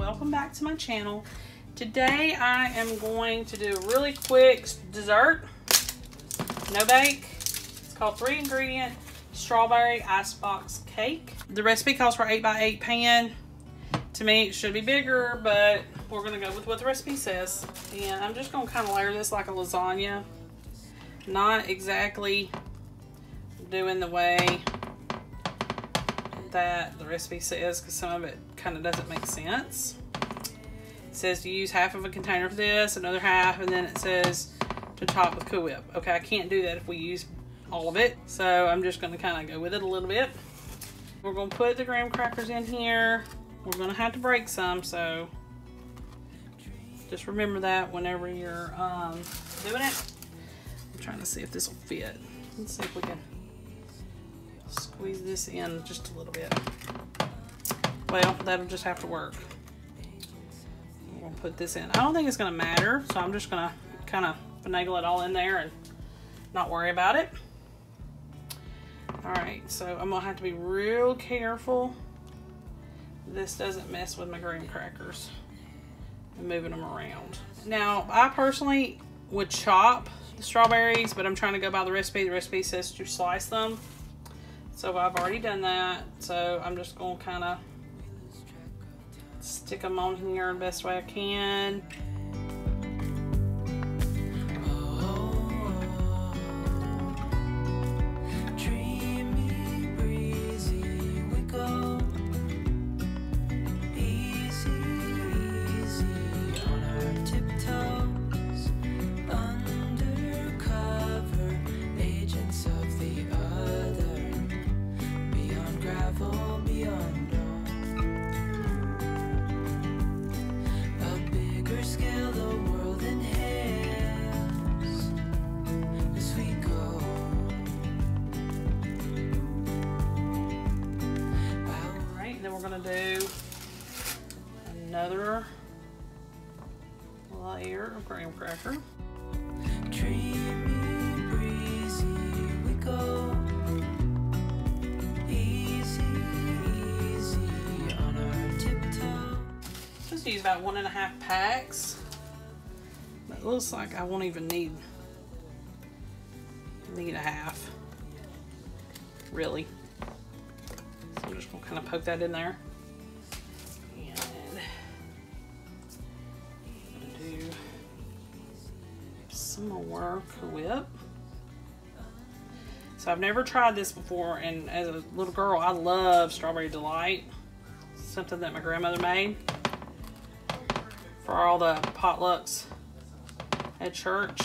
welcome back to my channel. Today I am going to do a really quick dessert, no bake. It's called 3-ingredient strawberry icebox cake. The recipe calls for 8x8 pan. To me it should be bigger, but we're gonna go with what the recipe says. And I'm just gonna kind of layer this like a lasagna. Not exactly doing the way that the recipe says, because some of it kind of doesn't make sense. It says to use half of a container for this, another half, and then it says to top with Cool Whip. Okay, I can't do that if we use all of it, so I'm just going to kind of go with it a little bit. We're going to put the graham crackers in here. We're going to have to break some, so just remember that whenever you're doing it. I'm trying to see if this will fit. Let's see if we can squeeze this in just a little bit. Well, that'll just have to work. We'll put this in. I don't think it's going to matter, so I'm just going to kind of finagle it all in there and not worry about it. Alright, so I'm going to have to be real careful this doesn't mess with my graham crackers and moving them around. Now, I personally would chop the strawberries, but I'm trying to go by the recipe. The recipe says to slice them. So I've already done that. So I'm just going to kind of stick them on here the best way I can. Do another layer of graham cracker. Dreamy, breezy, we go. Easy, easy on our tiptoe. Just use about 1.5 packs. But it looks like I won't even need a half. Really. So I'm just gonna kind of poke that in there. Some more Cool Whip. So I've never tried this before, and as a little girl I love Strawberry Delight, something that my grandmother made for all the potlucks at church,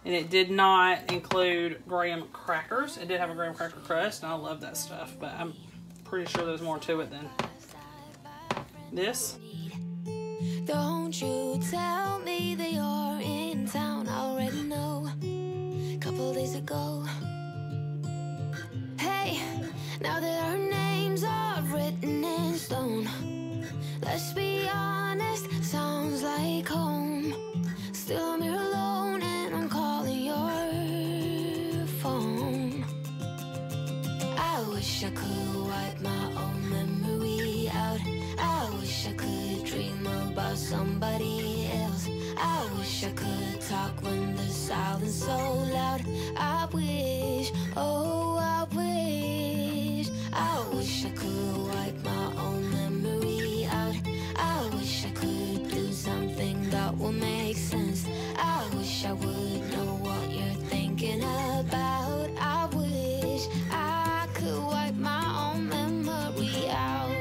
and it did not include graham crackers. It did have a graham cracker crust, and I love that stuff, but I'm pretty sure there's more to it than this. Don't you tell me that you're in town, I already know. Couple days ago. Hey, now that our names are written in stone, let's be honest, sounds like home. Still I'm here alone and I'm calling your phone. I wish I could wipe my own memory out. I wish I could dream about somebody else. I wish I could talk when the silence so loud. I wish, oh I wish I could wipe my own memory out. I wish I could do something that will make sense. I wish I would know what you're thinking about. I wish I could wipe my own memory out.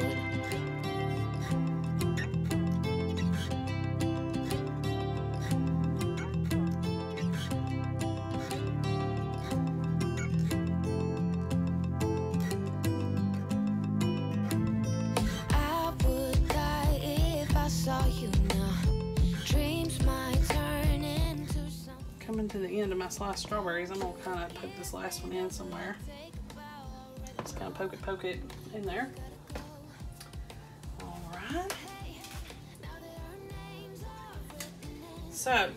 Coming to the end of my sliced strawberries, I'm gonna kind of poke this last one in somewhere. Just kind of poke it in there. All right. So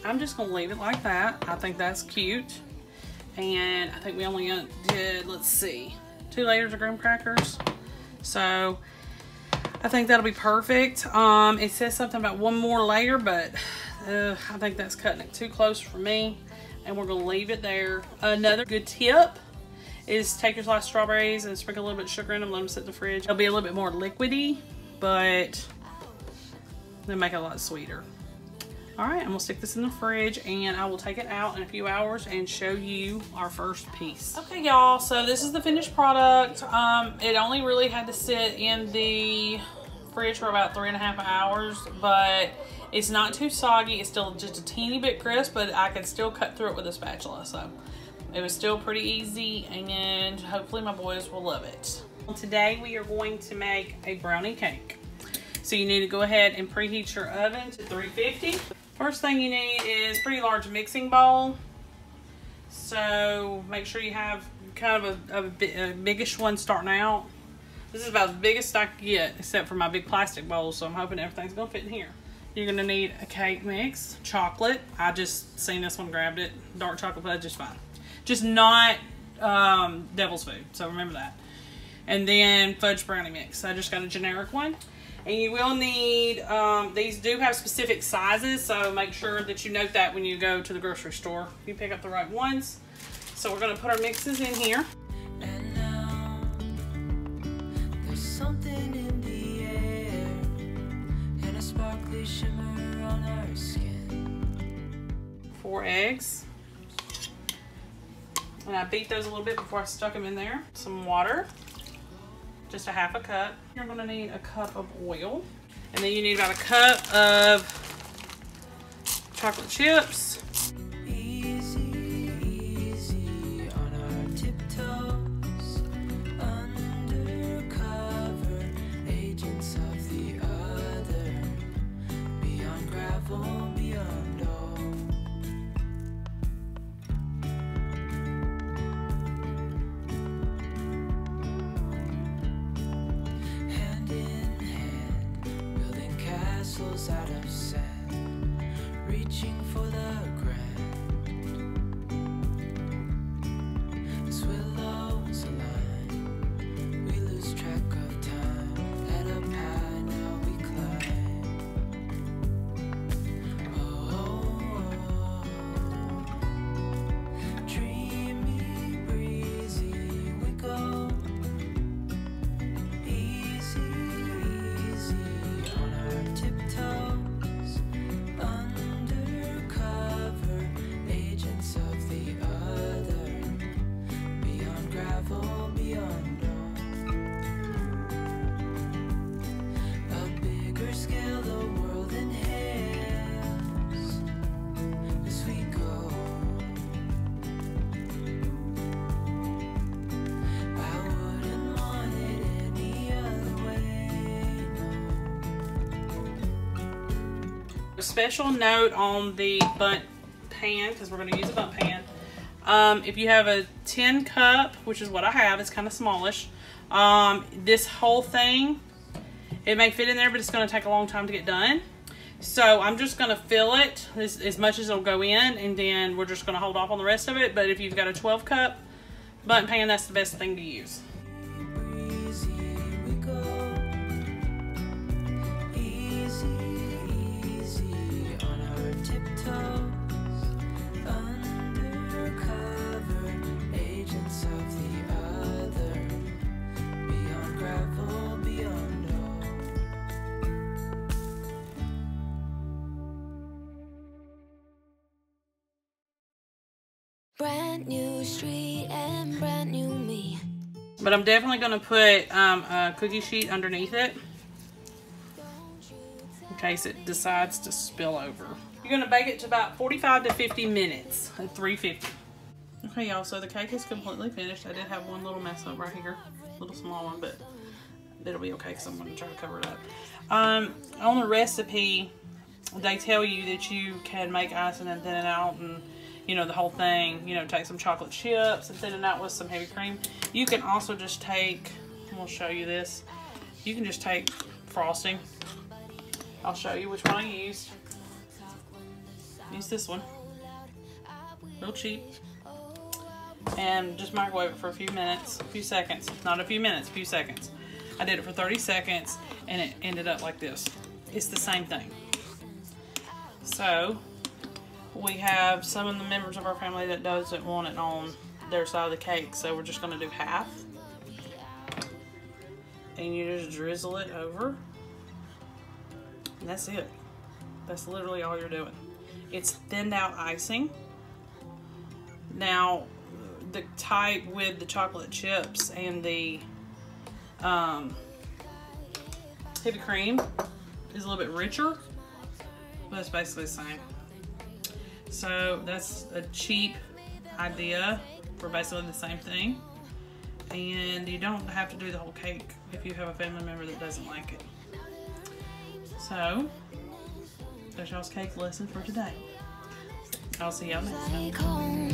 I'm just gonna leave it like that. I think that's cute. And I think we only did, let's see, 2 layers of graham crackers. So I think that'll be perfect. It says something about one more layer, but I think that's cutting it too close for me, and we're gonna leave it there. Another good tip is take your sliced strawberries and sprinkle a little bit of sugar in them, let them sit in the fridge. They'll be a little bit more liquidy, but they'll make it a lot sweeter. All right, I'm gonna stick this in the fridge, and I will take it out in a few hours and show you our first piece. Okay, y'all, so this is the finished product. It only really had to sit in the fridge for about 3.5 hours, but it's not too soggy. It's still just a teeny bit crisp, but I can still cut through it with a spatula, so it was still pretty easy, and hopefully my boys will love it. Today we are going to make a brownie cake. So you need to go ahead and preheat your oven to 350. First thing you need is a pretty large mixing bowl. So make sure you have kind of a biggish one starting out. This is about the biggest I can get, except for my big plastic bowl, so I'm hoping everything's gonna fit in here. You're gonna need a cake mix, chocolate. I just seen this one, grabbed it. Dark chocolate fudge is fine. Just not devil's food, so remember that. And then fudge brownie mix. I just got a generic one. And you will need, these do have specific sizes, so make sure that you note that when you go to the grocery store. You pick up the right ones. So we're gonna put our mixes in here. And now, there's something in the air, and a sparkly shimmer on our skin. 4 eggs. And I beat those a little bit before I stuck them in there. Some water. Just a half a cup. You're gonna need a cup of oil. And then you need about a cup of chocolate chips. Easy, easy on our tiptoes, undercover agents of the other, beyond gravel, beyond all. Out of sand, reaching for the grand. As willows align, we lose track of time. Head up high, now we climb. Oh, dreamy, breezy, we go. Easy, easy on our tiptoes, undercover agents of the other, beyond gravel, beyond all. A bigger scale the world inhales as we go. I wouldn't want it any other way, no. A special note on the bundt pan, because we're going to use a bundt pan. If you have a tin cup, which is what I have, it's kind of smallish. This whole thing, it may fit in there, but it's going to take a long time to get done. So I'm just going to fill it as much as it'll go in, and then we're just going to hold off on the rest of it. But if you've got a 12 cup bundt pan, that's the best thing to use. Breezy, we go. Easy, easy on our tiptoes, undercover agents of the other, beyond gravel, beyond all. Brand new street and brand new me. But I'm definitely going to put a cookie sheet underneath it in case it decides to spill over. You're going to bake it to about 45 to 50 minutes at 350. Okay, y'all, so the cake is completely finished. I did have one little mess up right here, a little small one, but it'll be okay because I'm going to try to cover it up. On the recipe, they tell you that you can make icing and thin it out, and you know, the whole thing, you know, take some chocolate chips and thin it out with some heavy cream. You can also just take, we'll show you this, you can just take frosting. I'll show you which one I used. Use this one, real cheap, and just microwave it for a few minutes, a few seconds, not a few minutes, a few seconds. I did it for 30 seconds and it ended up like this. It's the same thing. So we have some of the members of our family that doesn't want it on their side of the cake, so we're just going to do half. And you just drizzle it over. And that's it. That's literally all you're doing. It's thinned out icing. Now, the type with the chocolate chips and the heavy cream is a little bit richer, but it's basically the same. So that's a cheap idea for basically the same thing. And you don't have to do the whole cake if you have a family member that doesn't like it. So, that's y'all's cake lesson for today. I'll see y'all next time.